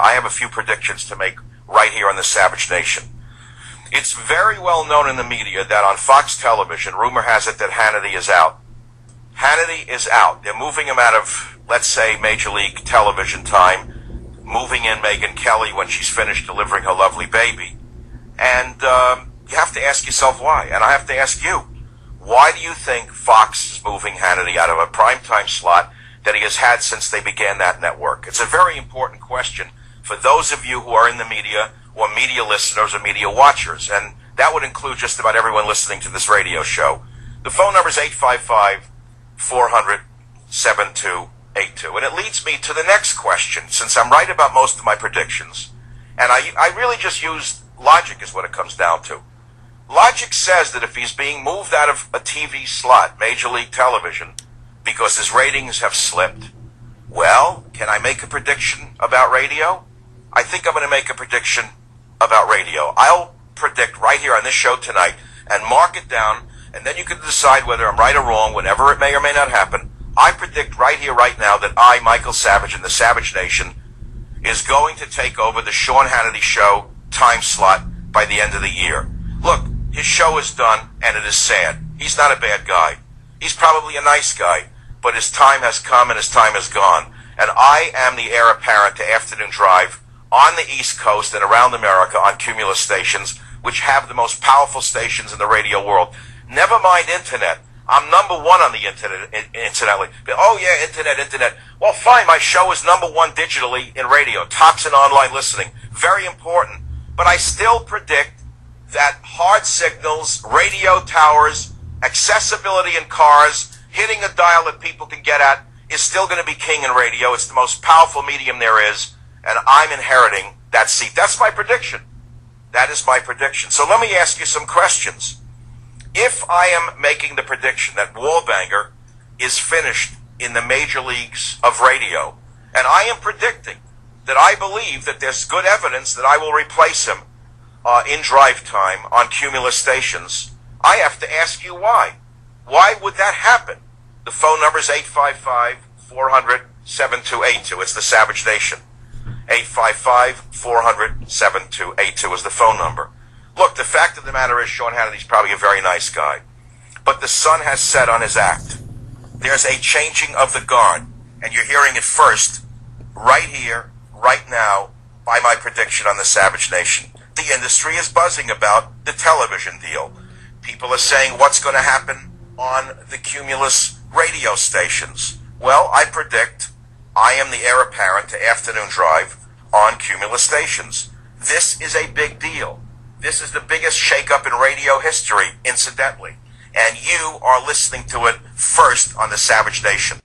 I have a few predictions to make right here on the Savage Nation. It's very well known in the media that on Fox television, rumor has it that Hannity is out. Hannity is out. They're moving him out of, let's say, Major League Television time, moving in Megyn Kelly when she's finished delivering her lovely baby. And you have to ask yourself why. And I have to ask you, why do you think Fox is moving Hannity out of a primetime slot that he has had since they began that network? It's a very important question for those of you who are in the media or media listeners or media watchers. And that would include just about everyone listening to this radio show. The phone number is 855-400-7282. And it leads me to the next question, since I'm right about most of my predictions. And I really just use logic is what it comes down to. Logic says that if he's being moved out of a TV slot, Major League Television, because his ratings have slipped, well, can I make a prediction about radio? I think I'm going to make a prediction about radio. I'll predict right here on this show tonight and mark it down, and then you can decide whether I'm right or wrong, whenever it may or may not happen. I predict right here, right now, that I, Michael Savage, and the Savage Nation is going to take over the Sean Hannity Show time slot by the end of the year. Look, his show is done, and it is sad. He's not a bad guy. He's probably a nice guy, but his time has come and his time has gone. And I am the heir apparent to Afternoon Drive on the East Coast and around America on Cumulus stations, which have the most powerful stations in the radio world. Never mind internet. I'm number one on the internet, incidentally. Oh, yeah, internet. Well, fine, my show is number one digitally in radio, tops in online listening. Very important. But I still predict that hard signals, radio towers, accessibility in cars, hitting a dial that people can get at is still going to be king in radio. It's the most powerful medium there is, and I'm inheriting that seat. That's my prediction. That is my prediction. So let me ask you some questions. If I am making the prediction that Wallbanger is finished in the major leagues of radio, and I am predicting that I believe that there's good evidence that I will replace him in drive time on Cumulus stations, I have to ask you why. Why would that happen? The phone number is 855-400-7282. It's the Savage Nation. 855-400-7282 is the phone number. Look, the fact of the matter is Sean Hannity's probably a very nice guy. But the sun has set on his act. There's a changing of the guard. And you're hearing it first, right here, right now, by my prediction on the Savage Nation. The industry is buzzing about the television deal. People are saying, what's going to happen on the Cumulus radio stations? Well, I predict I am the heir apparent to Afternoon Drive on Cumulus stations. This is a big deal. This is the biggest shakeup in radio history, incidentally. And you are listening to it first on the Savage Nation.